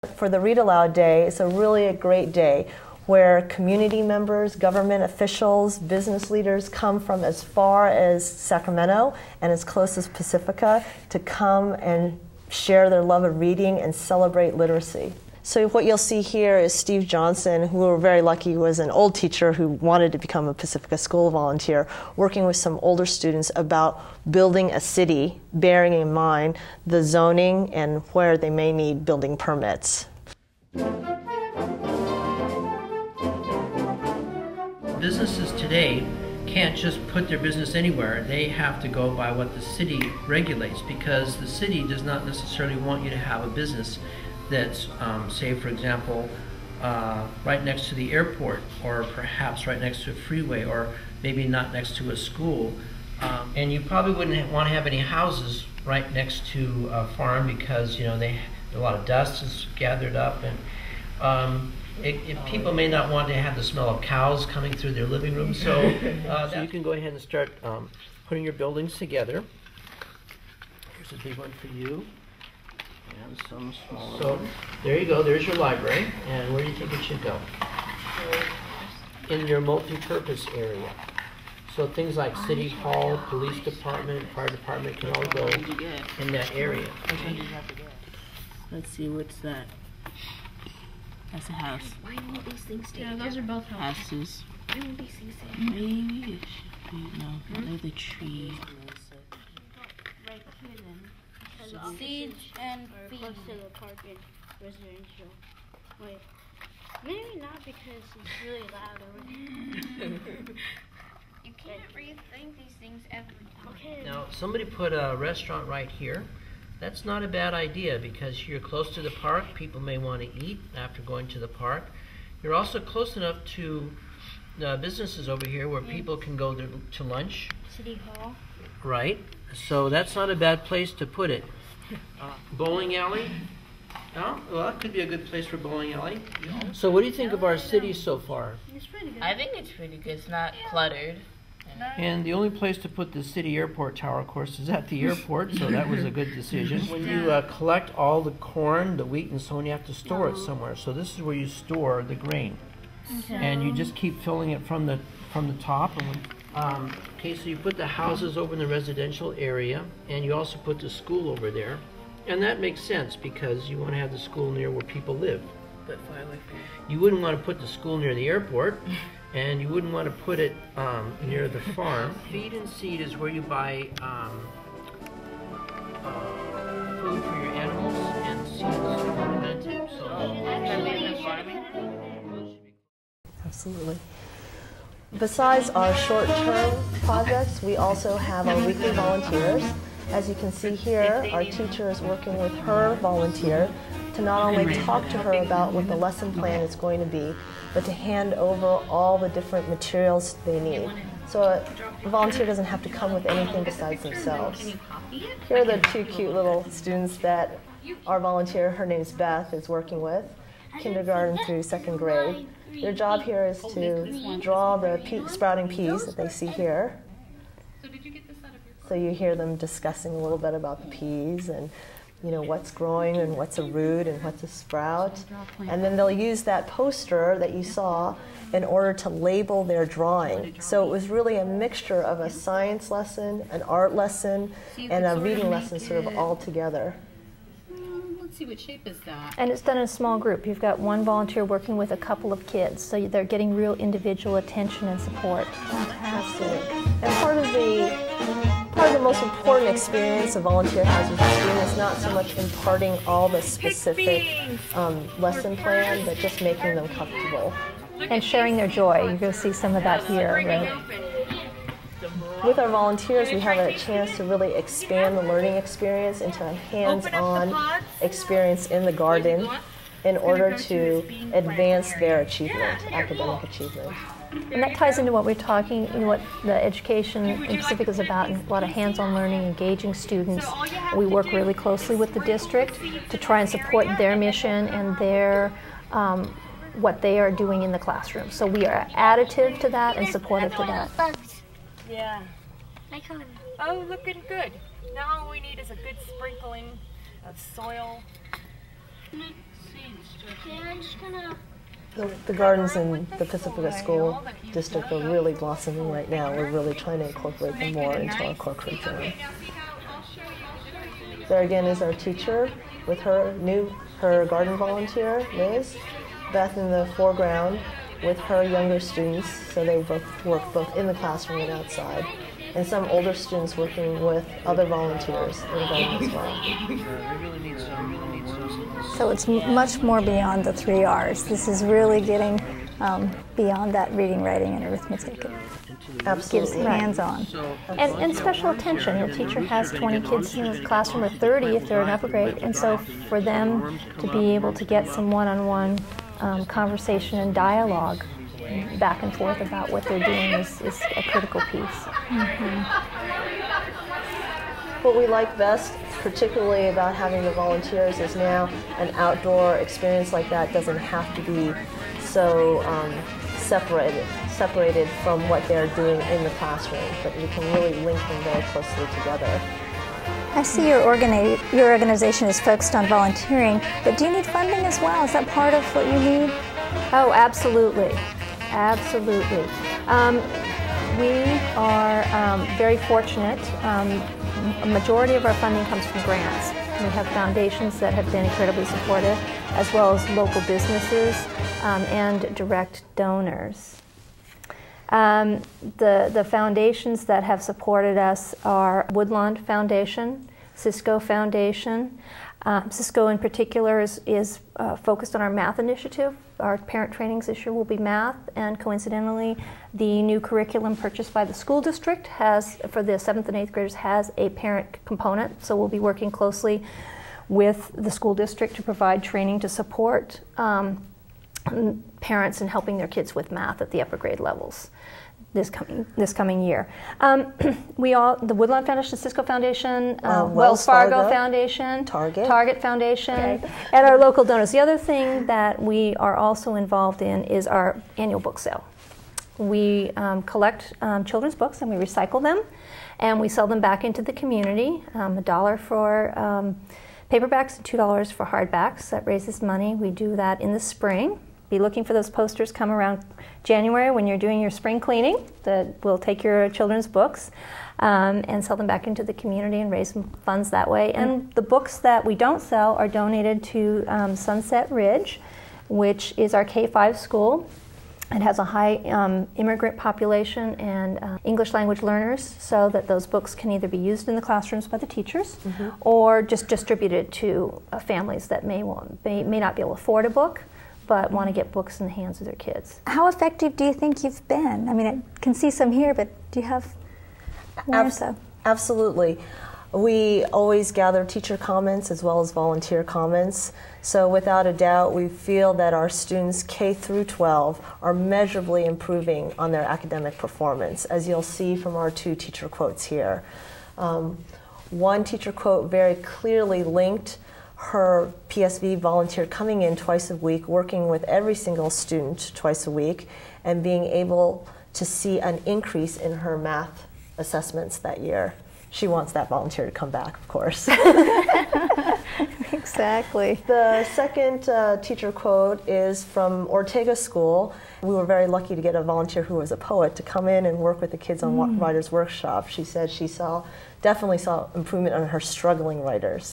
For the Read Aloud Day, it's really a great day where community members, government officials, business leaders come from as far as Sacramento and as close as Pacifica to come and share their love of reading and celebrate literacy. So what you'll see here is Steve Johnson, who we're very lucky was an old teacher who wanted to become a Pacifica School volunteer, working with some older students about building a city, bearing in mind the zoning and where they may need building permits. Businesses today can't just put their business anywhere. They have to go by what the city regulates, because the city does not necessarily want you to have a business that's, say for example, right next to the airport, or perhaps right next to a freeway, or maybe not next to a school. And you probably wouldn't want to have any houses right next to a farm, because a lot of dust is gathered up, and people may not want to have the smell of cows coming through their living room. So, so you can go ahead and start putting your buildings together. Here's a big one for you. And some smaller. So there you go, there's your library. And where do you think it should go? In your multi-purpose area. So things like City Hall, Police Department, Fire Department can all go in that area. Let's see, what's that? That's a house. Why won't these things stay? Yeah, those are both houses. Why won't these things stay? Maybe it should be, no, they're the tree. Right here then. Seeds and feed. Close to the park and residential. Wait. Maybe not, because it's really loud over here. You can't rethink these things every time. Okay. Now, somebody put a restaurant right here. That's not a bad idea, because you're close to the park. People may want to eat after going to the park. You're also close enough to businesses over here where people can go to lunch. City Hall. Right. So that's not a bad place to put it. Bowling alley? Oh, well, that could be a good place for bowling alley. So what do you think of our city so far? It's pretty good. I think it's pretty good. It's not cluttered. And the only place to put the city airport tower, of course, is at the airport, so that was a good decision. When you collect all the corn, the wheat, and so on, you have to store it somewhere. So this is where you store the grain. Okay. And you just keep filling it from the top. And okay, so you put the houses over in the residential area, and you also put the school over there. And that makes sense, because you want to have the school near where people live. But you wouldn't want to put the school near the airport, and you wouldn't want to put it near the farm. Feed and seed is where you buy food for your animals, and seeds for planting. Absolutely. Besides our short-term projects, we also have our weekly volunteers. As you can see here, our teacher is working with her volunteer to not only talk to her about what the lesson plan is going to be, but to hand over all the different materials they need. So a volunteer doesn't have to come with anything besides themselves. Here are the two cute little students that our volunteer, her name's Beth, is working with, kindergarten through 2nd grade. Their job here is to draw the sprouting peas that they see here. So you hear them discussing a little bit about the peas and what's growing and what's a root and what's a sprout. And then they'll use that poster that you saw in order to label their drawing. So it was really a mixture of a science lesson, an art lesson, and a reading lesson sort of all together. Let's see, what shape is that? And it's done in a small group. You've got one volunteer working with a couple of kids, so they're getting real individual attention and support. Fantastic. And part of the most important experience a volunteer has with a student is not so much imparting all the specific lesson plan, but just making them comfortable. And sharing their joy. You're going to see some of that here, right? With our volunteers, we have a chance to really expand the learning experience into a hands-on experience in the garden in order to advance their achievement, academic achievement. And that ties into what we're talking, what the education in Pacifica is about, and a lot of hands-on learning, engaging students. We work really closely with the district to try and support their mission and their what they are doing in the classroom. So we are additive to that and supportive to that. Yeah. Oh, looking good. Now all we need is a good sprinkling of soil. Yeah, I'm just gonna. The gardens in the Pacifica School District are really blossoming right now. We're really trying to incorporate them more into our core curriculum. There again is our teacher with her garden volunteer, Liz. Beth in the foreground with her younger students, so they both work both in the classroom and outside. And some older students working with other volunteers in the garden as well. So it's much more beyond the 3 R's. This is really getting beyond that reading, writing, and arithmetic. Absolutely. Gives hands-on. And special attention. Your teacher has 20 kids in the classroom, or 30 if they're in upper grade. And so for them to be able to get some one-on-one conversation and dialogue back and forth about what they're doing is a critical piece. What we like best, particularly about having the volunteers, is now an outdoor experience like that doesn't have to be so separated from what they're doing in the classroom, but we can really link them very closely together. I see your organization is focused on volunteering, but do you need funding as well? Is that part of what you need? Oh, absolutely. Absolutely. We are very fortunate. A majority of our funding comes from grants. We have foundations that have been incredibly supportive, as well as local businesses and direct donors. The foundations that have supported us are Woodlawn Foundation, Cisco Foundation. Cisco in particular is focused on our math initiative. Our parent trainings this year will be math, and coincidentally, the new curriculum purchased by the school district for the 7th and 8th graders has a parent component, so we'll be working closely with the school district to provide training to support parents in helping their kids with math at the upper grade levels this coming year. The Woodlawn Foundation, Cisco Foundation, Wells Fargo Foundation, Target Foundation, and our local donors. The other thing that we are also involved in is our annual book sale. We collect children's books and we recycle them, and we sell them back into the community. $1 for paperbacks and $2 for hardbacks. That raises money. We do that in the spring. Be looking for those posters come around January when you're doing your spring cleaning. That we'll take your children's books and sell them back into the community and raise some funds that way. And the books that we don't sell are donated to Sunset Ridge, which is our K-5 school. It has a high immigrant population and English language learners, so that those books can either be used in the classrooms by the teachers or just distributed to families that may not be able to afford a book, but want to get books in the hands of their kids. How effective do you think you've been? I mean, I can see some here, but do you have more or so? Absolutely. We always gather teacher comments as well as volunteer comments. So without a doubt, we feel that our students K through 12 are measurably improving on their academic performance, as you'll see from our 2 teacher quotes here. One teacher quote very clearly linked her PSV volunteer coming in twice a week, working with every single student twice a week, and being able to see an increase in her math assessments that year. She wants that volunteer to come back, of course. Exactly. The second teacher quote is from Ortega School. We were very lucky to get a volunteer who was a poet to come in and work with the kids on Writer's Workshop. She said she definitely saw improvement on her struggling writers.